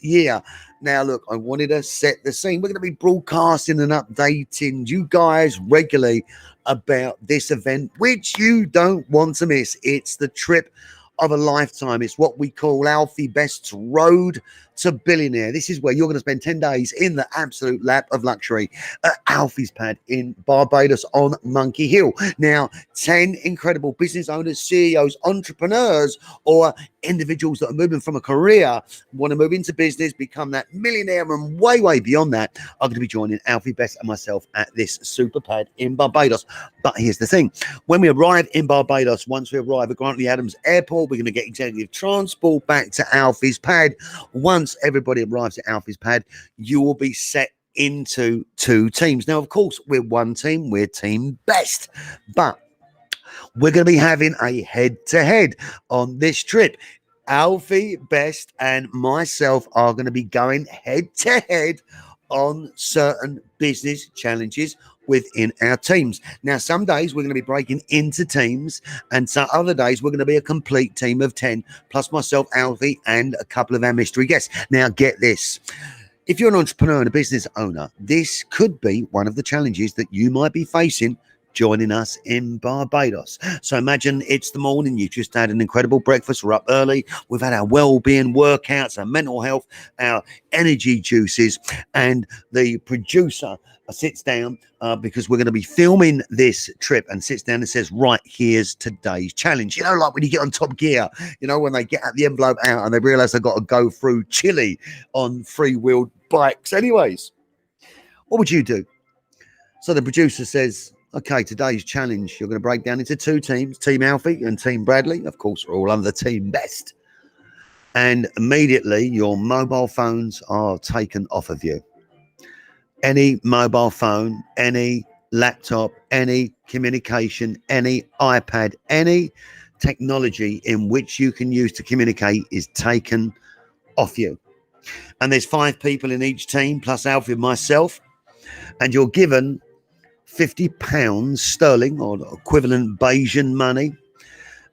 year. Now, look, I wanted to set the scene. We're going to be broadcasting and updating you guys regularly about this event, which you don't want to miss. It's the trip of a lifetime. It's what we call Alfie Best's Road to Billionaire. This is where you're going to spend 10 days in the absolute lap of luxury at Alfie's Pad in Barbados on Monkey Hill. Now, 10 incredible business owners, CEOs, entrepreneurs, or individuals that are moving from a career, want to move into business, become that millionaire, and way, way beyond that, are going to be joining Alfie Best and myself at this super pad in Barbados. But here's the thing. When we arrive in Barbados, once we arrive at Grantley Adams Airport, we're going to get executive transport back to Alfie's Pad. Once everybody arrives at Alfie's Pad, you will be set into two teams. Now, of course, we're one team. We're Team Best. But we're going to be having a head-to-head on this trip. Alfie Best and myself are going to be going head-to-head on certain business challenges within our teams. Now, some days we're going to be breaking into teams, and some other days we're going to be a complete team of 10, plus myself, Alfie, and a couple of our mystery guests. Now, get this. If you're an entrepreneur and a business owner, this could be one of the challenges that you might be facing joining us in Barbados. So imagine it's the morning, you just had an incredible breakfast, we're up early, we've had our well-being workouts, our mental health, our energy juices, and the producer sits down because we're going to be filming this trip, and sits down and says, right, here's today's challenge. You know, like when you get on Top Gear, you know, when they get the envelope out and they realize they've got to go through Chile on free-wheeled bikes. Anyways, what would you do? So the producer says, okay, today's challenge, you're going to break down into two teams, Team Alfie and Team Bradley. Of course, we're all under Team Best. And immediately your mobile phones are taken off of you. Any mobile phone, any laptop, any communication, any iPad, any technology in which you can use to communicate is taken off you. And there's 5 people in each team, plus Alfie and myself. And you're given £50 sterling or equivalent Bayesian money,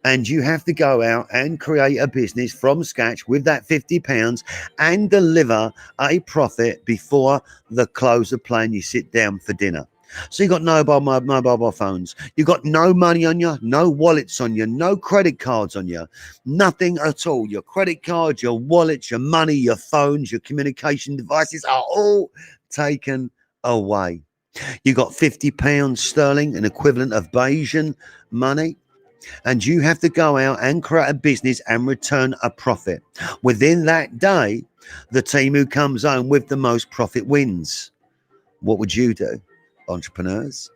and you have to go out and create a business from scratch with that £50 and deliver a profit before the close of play and you sit down for dinner. So you got no mobile phones, you got no money on you, no wallets on you, no credit cards on you, nothing at all. Your credit cards, your wallets, your money, your phones, your communication devices are all taken away. You got £50 sterling, an equivalent of Bayesian money, and you have to go out and create a business and return a profit. Within that day, the team who comes home with the most profit wins. What would you do, entrepreneurs?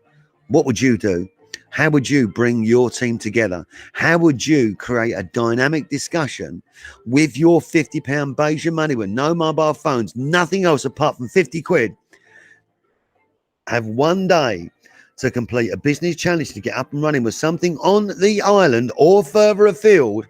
What would you do? How would you bring your team together? How would you create a dynamic discussion with your £50 Bayesian money with no mobile phones, nothing else apart from 50 quid? Have one day to complete a business challenge to get up and running with something on the island or further afield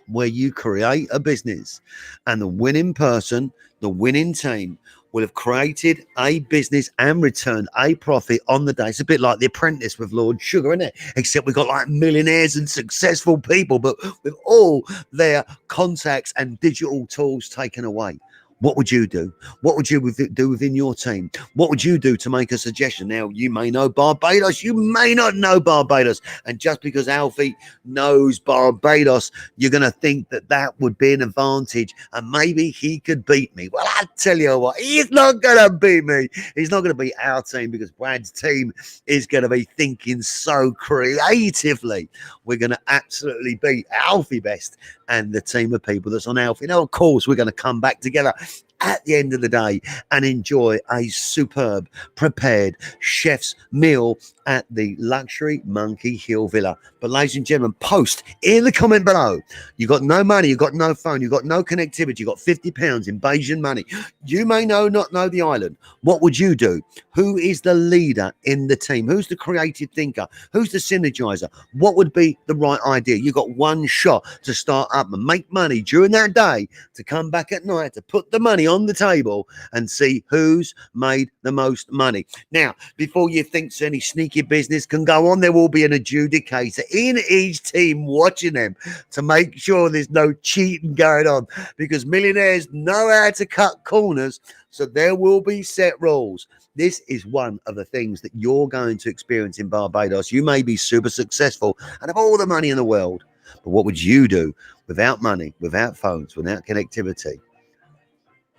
where you create a business, and the winning person, the winning team, will have created a business and returned a profit on the day. It's a bit like The Apprentice with Lord Sugar, isn't it? Except we've got like millionaires and successful people, but with all their contacts and digital tools taken away. What would you do? What would you do within your team? What would you do to make a suggestion? Now, you may know Barbados. You may not know Barbados. And just because Alfie knows Barbados, you're going to think that that would be an advantage. And maybe he could beat me. Well, I tell you what, he's not going to beat me. He's not going to beat our team, because Brad's team is going to be thinking so creatively. We're going to absolutely beat Alfie Best and the team of people that's on Alfie. Now, of course, we're going to come back together at the end of the day and enjoy a superb prepared chef's meal at the luxury Monkey Hill Villa. But ladies and gentlemen, post in the comment below. You got no money, you got no phone, you got no connectivity, you got £50 in Bayesian money. You may not know the island. What would you do? Who is the leader in the team? Who's the creative thinker? Who's the synergizer? What would be the right idea? You got one shot to start up and make money during that day, to come back at night, to put the money on the table and see who's made the most money. Now, before you think any sneaky business can go on, there will be an adjudicator in each team watching them to make sure there's no cheating going on, because millionaires know how to cut corners, so there will be set rules. This is one of the things that you're going to experience in Barbados. You may be super successful and have all the money in the world, but what would you do without money, without phones, without connectivity?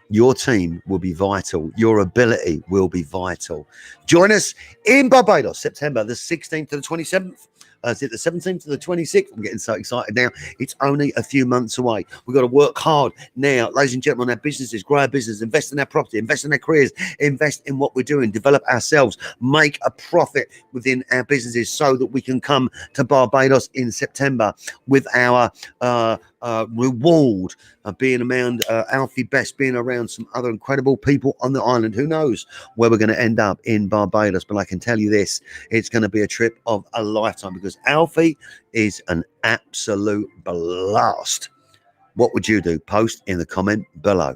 Your team will be vital. Your ability will be vital. Join us in Barbados, September the 16th to the 27th. Is it the 17th to the 26th? I'm getting so excited now. It's only a few months away. We've got to work hard now, ladies and gentlemen, on our businesses, grow our business, invest in our property, invest in our careers, invest in what we're doing, develop ourselves, make a profit within our businesses so that we can come to Barbados in September with our reward of being around Alfie Best, being around some other incredible people on the island. Who knows where we're going to end up in Barbados, but I can tell you this, it's going to be a trip of a lifetime, because Alfie is an absolute blast. What would you do? Post in the comment below.